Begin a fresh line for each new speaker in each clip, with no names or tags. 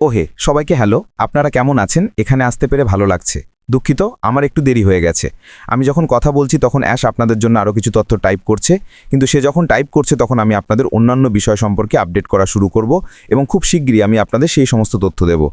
ওহে সবাইকে হ্যালো, আপনারা কেমন আছেন? এখানে আসতে পেরে ভালো লাগছে। দুঃখিত, আমার একটু দেরি হয়ে গেছে। আমি যখন কথা বলছি তখন অ্যাশ আপনাদের জন্য আরও কিছু তথ্য টাইপ করছে, কিন্তু সে যখন টাইপ করছে তখন আমি আপনাদের অন্যান্য বিষয় সম্পর্কে আপডেট করা শুরু করব এবং খুব শীঘ্রই আমি আপনাদের সেই সমস্ত তথ্য দেব।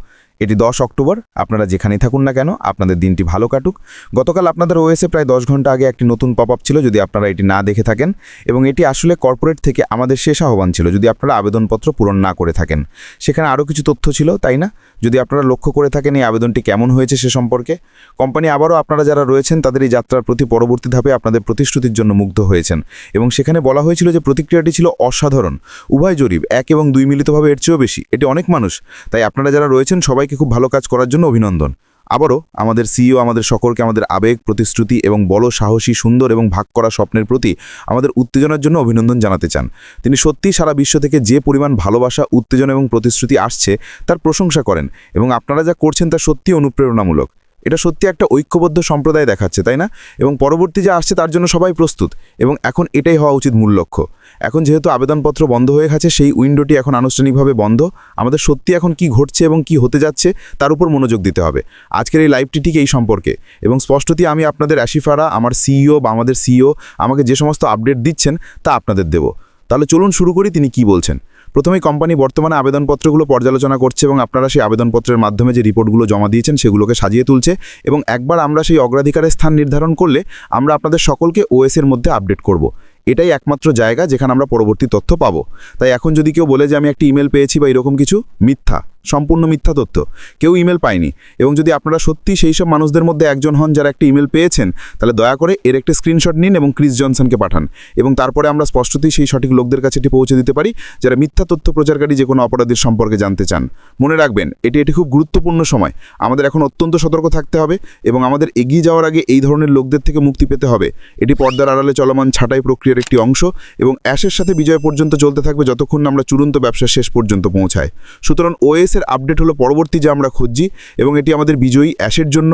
এটি 10 অক্টোবর। আপনারা যেখানেই থাকুন না কেন আপনাদের দিনটি ভালো কাটুক। গতকাল আপনাদের ওএসে প্রায় 10 ঘন্টা আগে একটি নতুন পপ আপ ছিল, যদি আপনারা এটি না দেখে থাকেন, এবং এটি আসলে কর্পোরেট থেকে আমাদের শেষ আহ্বান ছিল যদি আপনারা আবেদনপত্র পূরণ না করে থাকেন। সেখানে আরও কিছু তথ্য ছিল, তাই না? যদি আপনারা লক্ষ্য করে থাকেন এই আবেদনটি কেমন হয়েছে সে সম্পর্কে। কোম্পানি আবারও আপনারা যারা রয়েছেন তাদের এই যাত্রার প্রতি পরবর্তী ধাপে আপনাদের প্রতিশ্রুতির জন্য মুগ্ধ হয়েছেন, এবং সেখানে বলা হয়েছিল যে প্রতিক্রিয়াটি ছিল অসাধারণ। উভয় জরিপ 1 এবং 2 মিলিতভাবে এর চেয়েও বেশি। এটি অনেক মানুষ। তাই আপনারা যারা রয়েছেন সবাইকে খুব ভালো কাজ করার জন্য অভিনন্দন। আবারও আমাদের সিইও আমাদের সকলকে আমাদের আবেগ, প্রতিশ্রুতি এবং বড়, সাহসী, সুন্দর এবং ভাগ করা স্বপ্নের প্রতি আমাদের উত্তেজনার জন্য অভিনন্দন জানাতে চান। তিনি সত্যিই সারা বিশ্ব থেকে যে পরিমাণ ভালোবাসা, উত্তেজনা এবং প্রতিশ্রুতি আসছে তার প্রশংসা করেন, এবং আপনারা যা করছেন তা সত্যিই অনুপ্রেরণামূলক। এটা সত্যি একটা ঐক্যবদ্ধ সম্প্রদায় দেখাচ্ছে, তাই না? এবং পরবর্তী যা আসছে তার জন্য সবাই প্রস্তুত, এবং এখন এটাই হওয়া উচিত মূল লক্ষ্য। এখন যেহেতু আবেদনপত্র বন্ধ হয়ে গেছে, সেই উইন্ডোটি এখন আনুষ্ঠানিকভাবে বন্ধ। আমাদের সত্যি এখন কি ঘটছে এবং কি হতে যাচ্ছে তার উপর মনোযোগ দিতে হবে। আজকের এই লাইভটি ঠিক এই সম্পর্কে, এবং স্পষ্টতই আমি আপনাদের অ্যাশিফারা, আমার সিইও বা আমাদের সিইও আমাকে যে সমস্ত আপডেট দিচ্ছেন তা আপনাদের দেব। তাহলে চলুন শুরু করি তিনি কি বলছেন। প্রথমেই কোম্পানি বর্তমানে আবেদনপত্রগুলো পর্যালোচনা করছে, এবং আপনারা সেই আবেদনপত্রের মাধ্যমে যে রিপোর্টগুলো জমা দিয়েছেন সেগুলোকে সাজিয়ে তুলছে, এবং একবার আমরা সেই অগ্রাধিকারের স্থান নির্ধারণ করলে আমরা আপনাদের সকলকে ওএসের মধ্যে আপডেট করব। এটাই একমাত্র জায়গা যেখানে আমরা পরবর্তী তথ্য পাবো। তাই এখন যদি কেউ বলে যে আমি একটি ইমেল পেয়েছি বা এরকম কিছু, মিথ্যা, সম্পূর্ণ মিথ্যা তথ্য। কেউ ইমেল পায়নি। এবং যদি আপনারা সত্যি সেই সব মানুষদের মধ্যে একজন হন যারা একটি ইমেল পেয়েছেন, তাহলে দয়া করে এর একটি স্ক্রিনশট নিন এবং ক্রিস জনসনকে পাঠান, এবং তারপরে আমরা স্পষ্টতই সেই সঠিক লোকদের কাছে এটি পৌঁছে দিতে পারি যারা মিথ্যা তথ্য প্রচারকারী যে কোনো অপরাধীর সম্পর্কে জানতে চান। মনে রাখবেন, এটি খুব গুরুত্বপূর্ণ সময়। আমাদের এখন অত্যন্ত সতর্ক থাকতে হবে, এবং আমাদের এগিয়ে যাওয়ার আগে এই ধরনের লোকদের থেকে মুক্তি পেতে হবে। এটি পর্দার আড়ালে চলমান ছাঁটাই প্রক্রিয়ার একটি অংশ, এবং অ্যাশের সাথে বিজয় পর্যন্ত চলতে থাকবে যতক্ষণ না আমরা চূড়ান্ত ব্যবসার শেষ পর্যন্ত পৌঁছায়। সুতরাং ওএসের আপডেট হলো পরবর্তী যা আমরা খুঁজছি, এবং এটি আমাদের বিজয়ী অ্যাশের জন্য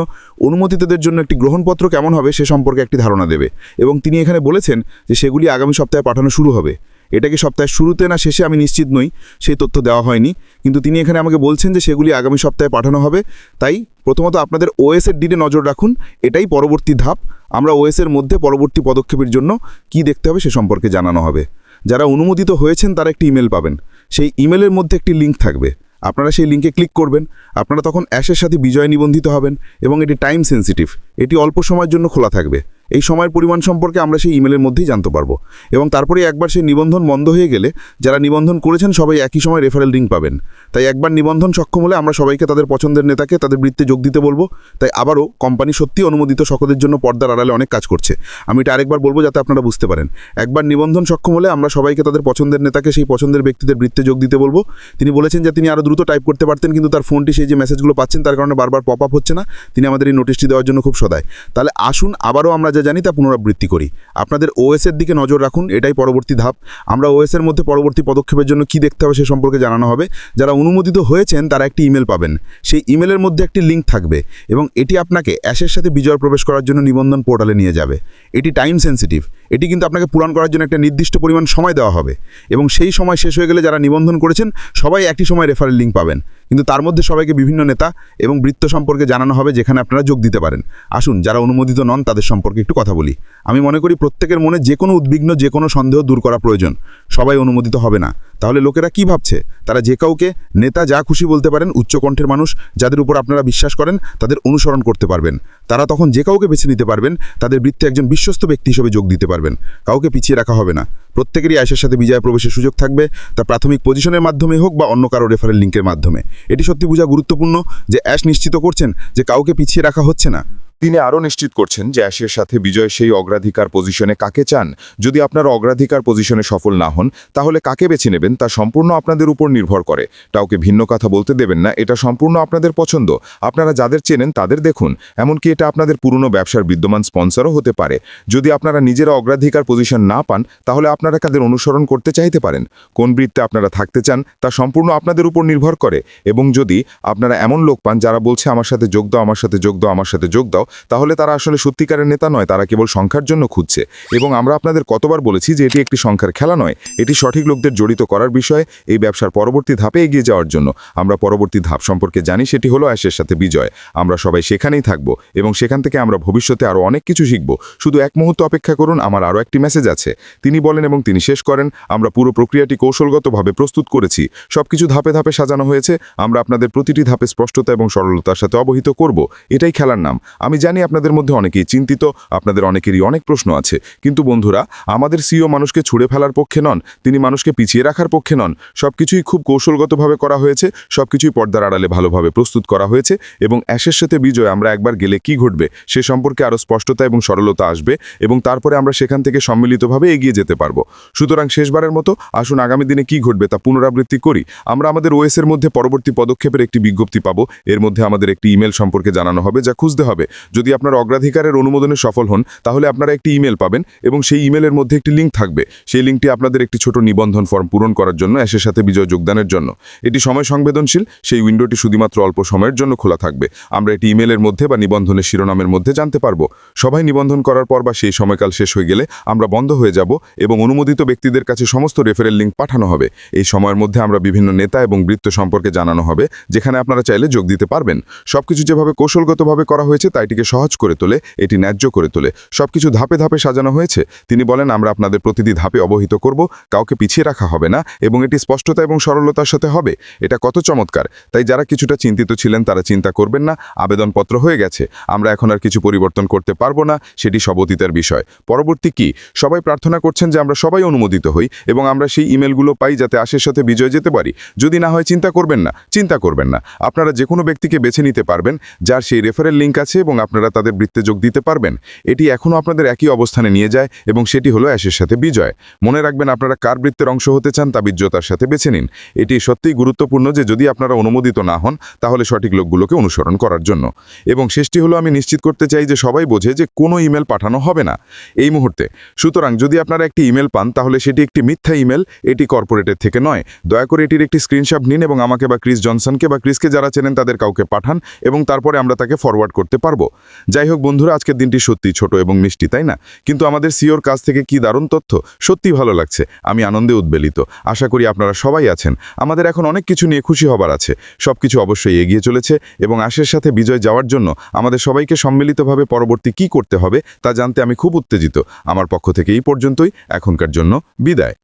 অনুমোদিতদের জন্য একটি গ্রহণপত্র কেমন হবে সে সম্পর্কে একটি ধারণা দেবে। এবং তিনি এখানে বলেছেন যে সেগুলি আগামী সপ্তাহে পাঠানো শুরু হবে। এটা কি সপ্তাহের শুরুতে না শেষে আমি নিশ্চিত নই, সেই তথ্য দেওয়া হয়নি, কিন্তু তিনি এখানে আমাকে বলছেন যে সেগুলি আগামী সপ্তাহে পাঠানো হবে। তাই প্রথমত আপনাদের ওএসের ডিটে নজর রাখুন, এটাই পরবর্তী ধাপ। আমরা ওএসের মধ্যে পরবর্তী পদক্ষেপের জন্য কি দেখতে হবে সে সম্পর্কে জানানো হবে। যারা অনুমোদিত হয়েছেন তারা একটি ইমেল পাবেন। সেই ইমেলের মধ্যে একটি লিঙ্ক থাকবে, আপনারা সেই লিঙ্কে ক্লিক করবেন। আপনারা তখন অ্যাশের সাথে বিজয় নিবন্ধিত হবেন, এবং এটি টাইম সেন্সিটিভ। এটি অল্প সময়ের জন্য খোলা থাকবে। এই সময়ের পরিমাণ সম্পর্কে আমরা সেই ইমেলের মধ্যেই জানতে পারবো, এবং তারপরে একবার সেই নিবন্ধন বন্ধ হয়ে গেলে যারা নিবন্ধন করেছেন সবাই একই সময় রেফারেল লিঙ্ক পাবেন। তাই একবার নিবন্ধন সক্ষম হলে আমরা সবাইকে তাদের পছন্দের নেতাকে তাদের বৃত্তে যোগ দিতে বলবো। তাই আবারও কোম্পানি সত্যি অনুমোদিত সকলের জন্য পর্দার আড়ালে অনেক কাজ করছে। আমি এটা আরেকবার বলবো যাতে আপনারা বুঝতে পারেন। একবার নিবন্ধন সক্ষম হলে আমরা সবাইকে তাদের পছন্দের নেতাকে সেই পছন্দের ব্যক্তিদের বৃত্তে যোগ দিতে বলবো। তিনি বলেছেন যে তিনি আরও দ্রুত টাইপ করতে পারতেন, কিন্তু তার ফোনটি সেই যে মেসেজগুলো পাচ্ছেন তার কারণে বারবার পপ আপ হচ্ছে না। তিনি আমাদের এই নোটিশটি দেওয়ার জন্য খুব সদয়। তাহলে আসুন আবারও আমরা যা জানি তা পুনরাবৃত্তি করি। আপনাদের ওএসের দিকে নজর রাখুন, এটাই পরবর্তী ধাপ। আমরা ওএসের মধ্যে পরবর্তী পদক্ষেপের জন্য কি দেখতে হবে সে সম্পর্কে জানানো হবে। যারা অনুমোদিত হয়েছেন তারা একটি ইমেল পাবেন। সেই ইমেলের মধ্যে একটি লিঙ্ক থাকবে, এবং এটি আপনাকে অ্যাশের সাথে বিজয় প্রবেশ করার জন্য নিবন্ধন পোর্টালে নিয়ে যাবে। এটি টাইম সেন্সিটিভ। এটি কিন্তু আপনাকে পূরণ করার জন্য একটা নির্দিষ্ট পরিমাণ সময় দেওয়া হবে, এবং সেই সময় শেষ হয়ে গেলে যারা নিবন্ধন করেছেন সবাই একই সময় রেফারেল লিঙ্ক পাবেন, কিন্তু তার মধ্যে সবাইকে বিভিন্ন নেতা এবং বৃত্ত সম্পর্কে জানানো হবে যেখানে আপনারা যোগ দিতে পারেন। আসুন যারা অনুমোদিত নন তাদের সম্পর্কে একটু কথা বলি। আমি মনে করি প্রত্যেকের মনে যে কোনো উদ্বিগ্ন, যে কোনো সন্দেহ দূর করা প্রয়োজন। সবাই অনুমোদিত হবে না, তাহলে লোকেরা কি ভাবছে? তারা যে কাউকে নেতা যা খুশি বলতে পারেন। উচ্চকণ্ঠের মানুষ যাদের উপর আপনারা বিশ্বাস করেন তাদের অনুসরণ করতে পারবেন। তারা তখন যে কাউকে বেছে নিতে পারবেন, তাদের বৃত্তে একজন বিশ্বস্ত ব্যক্তি হিসেবে যোগ দিতে পারবেন। কাউকে পিছিয়ে রাখা হবে না। প্রত্যেকেরই অ্যাশের সাথে বিজয় প্রবেশের সুযোগ থাকবে, তা প্রাথমিক পজিশনের মাধ্যমে হোক বা অন্য কারো রেফারেল লিঙ্কের মাধ্যমে। এটি সত্যি বোঝা গুরুত্বপূর্ণ যে অ্যাশ নিশ্চিত করছেন যে কাউকে পিছিয়ে রাখা হচ্ছে না।
তিনি আরও নিশ্চিত করছেন যে অ্যাশের সাথে বিজয় সেই অগ্রাধিকার পজিশনে কাকে চান। যদি আপনারা অগ্রাধিকার পজিশনে সফল না হন তাহলে কাকে বেছে নেবেন তা সম্পূর্ণ আপনাদের উপর নির্ভর করে। কাউকে ভিন্ন কথা বলতে দেবেন না, এটা সম্পূর্ণ আপনাদের পছন্দ। আপনারা যাদের চেনেন তাদের দেখুন, এমনকি এটা আপনাদের পুরনো ব্যবসার বিদ্যমান স্পন্সরও হতে পারে। যদি আপনারা নিজেরা অগ্রাধিকার পজিশন না পান তাহলে আপনারা কাদের অনুসরণ করতে চাইতে পারেন। কোন বৃত্তে আপনারা থাকতে চান তা সম্পূর্ণ আপনাদের উপর নির্ভর করে, এবং যদি আপনারা এমন লোক পান যারা বলছে আমার সাথে যোগ দাও, আমার সাথে যোগ দাও, আমার সাথে যোগ দাও, তাহলে তারা আসলে সত্যিকারের নেতা নয়, তারা কেবল সংখ্যার জন্য খুঁজছে। এবং আমরা আপনাদের কতবার বলেছি যে এটি একটি সংখ্যার খেলা নয়, এটি সঠিক লোকদের জড়িত করার বিষয়ে এই ব্যবসার পরবর্তী ধাপে এগিয়ে যাওয়ার জন্য। আমরা পরবর্তী ধাপ সম্পর্কে জানি, সেটি হলো অ্যাশের সাথে বিজয়। আমরা সবাই সেখানেই থাকব এবং সেখান থেকে আমরা ভবিষ্যতে আরও অনেক কিছু শিখব। শুধু এক মুহূর্ত অপেক্ষা করুন, আমার আরও একটি মেসেজ আছে। তিনি বলেন এবং তিনি শেষ করেন, আমরা পুরো প্রক্রিয়াটি কৌশলগতভাবে প্রস্তুত করেছি, সবকিছু ধাপে ধাপে সাজানো হয়েছে। আমরা আপনাদের প্রতিটি ধাপে স্পষ্টতা এবং সরলতার সাথে অবহিত করব। এটাই খেলার নাম। আমি জানি আপনাদের মধ্যে অনেকেই চিন্তিত, আপনাদের অনেকেরই অনেক প্রশ্ন আছে, কিন্তু বন্ধুরা, আমাদের সিও মানুষকে ছুঁড়ে ফেলার পক্ষে নন, তিনি মানুষকে পিছিয়ে রাখার পক্ষে নন। সবকিছুই খুব কৌশলগতভাবে করা হয়েছে, সবকিছুই পর্দার আড়ালে ভালোভাবে প্রস্তুত করা হয়েছে এবং অ্যাশের সাথে বিজয় আমরা একবার গেলে কি ঘটবে সে সম্পর্কে আরও স্পষ্টতা এবং সরলতা আসবে এবং তারপরে আমরা সেখান থেকে সম্মিলিতভাবে এগিয়ে যেতে পারবো। সুতরাং শেষবারের মতো আসুন আগামী দিনে কি ঘটবে তা পুনরাবৃত্তি করি। আমরা আমাদের ওএসের মধ্যে পরবর্তী পদক্ষেপের একটি বিজ্ঞপ্তি পাবো। এর মধ্যে আমাদের একটি ইমেল সম্পর্কে জানানো হবে যা খুঁজতে হবে। যদি আপনার অগ্রাধিকারের অনুমোদনে সফল হন তাহলে আপনারা একটি ইমেল পাবেন এবং সেই ইমেলের মধ্যে একটি লিঙ্ক থাকবে। সেই লিঙ্কটি আপনাদের একটি ছোট নিবন্ধন ফর্ম পূরণ করার জন্য, অ্যাশের সাথে বিজয় যোগদানের জন্য। এটি সময় সংবেদনশীল, সেই উইন্ডোটি শুধুমাত্র অল্প সময়ের জন্য খোলা থাকবে। আমরা এটি ইমেলের মধ্যে বা নিবন্ধনের শিরোনামের মধ্যে জানতে পারবো। সবাই নিবন্ধন করার পর বা সেই সময়কাল শেষ হয়ে গেলে আমরা বন্ধ হয়ে যাব এবং অনুমোদিত ব্যক্তিদের কাছে সমস্ত রেফারেল লিঙ্ক পাঠানো হবে। এই সময়ের মধ্যে আমরা বিভিন্ন নেতা এবং বৃত্ত সম্পর্কে জানানো হবে যেখানে আপনারা চাইলে যোগ দিতে পারবেন। সবকিছু যেভাবে কৌশলগতভাবে করা হয়েছে তাই এটিকে সহজ করে তোলে, এটি ন্যায্য করে তোলে। সবকিছু ধাপে ধাপে সাজানো হয়েছে। তিনি বলেন, আমরা আপনাদের প্রতিটি ধাপে অবহিত করব, কাউকে পিছিয়ে রাখা হবে না এবং এটি স্পষ্টতা এবং সরলতার সাথে হবে। এটা কত চমৎকার! তাই যারা কিছুটা চিন্তিত ছিলেন তারা চিন্তা করবেন না, আবেদনপত্র হয়ে গেছে। আমরা এখন আর কিছু পরিবর্তন করতে পারবো না, সেটি সব অতীতের বিষয়। পরবর্তী কি? সবাই প্রার্থনা করছেন যে আমরা সবাই অনুমোদিত হই এবং আমরা সেই ইমেলগুলো পাই যাতে আশের সাথে বিজয় যেতে পারি। যদি না হয় চিন্তা করবেন না, চিন্তা করবেন না। আপনারা যে কোনো ব্যক্তিকে বেছে নিতে পারবেন যার সেই রেফারেল লিঙ্ক আছে এবং আপনারা তাদের বৃত্তে যোগ দিতে পারবেন। এটি এখনও আপনাদের একই অবস্থানে নিয়ে যায় এবং সেটি হলো অ্যাশের সাথে বিজয়। মনে রাখবেন, আপনারা কার বৃত্তের অংশ হতে চান তা বিজ্ঞতার সাথে বেছে নিন। এটি সত্যিই গুরুত্বপূর্ণ যে যদি আপনারা অনুমোদিত না হন তাহলে সঠিক লোকগুলোকে অনুসরণ করার জন্য। এবং শেষটি হলো, আমি নিশ্চিত করতে চাই যে সবাই বোঝে যে কোনো ইমেল পাঠানো হবে না এই মুহূর্তে। সুতরাং যদি আপনারা একটি ইমেল পান তাহলে সেটি একটি মিথ্যা ইমেল, এটি কর্পোরেটের থেকে নয়। দয়া করে এটির একটি স্ক্রিনশট নিন এবং আমাকে বা ক্রিস জনসনকে বা ক্রিসকে যারা চেনেন তাদের কাউকে পাঠান এবং তারপরে আমরা তাকে ফরওয়ার্ড করতে পারবো। যাই হোক বন্ধুরা, আজকের দিনটি সত্যি ছোট এবং মিষ্টি, তাই না? কিন্তু আমাদের সিওর কাছ থেকে কি দারুণ তথ্য! সত্যি ভালো লাগছে। আমি আনন্দে উদ্বেলিত। আশা করি আপনারা সবাই আছেন। আমাদের এখন অনেক কিছু নিয়ে খুশি হবার আছে। সবকিছু অবশ্যই এগিয়ে চলেছে এবং আশের সাথে বিজয় যাওয়ার জন্য আমাদের সবাইকে সম্মিলিতভাবে পরবর্তী কি করতে হবে তা জানতে আমি খুব উত্তেজিত। আমার পক্ষ থেকে এই পর্যন্তই। এখনকার জন্য বিদায়।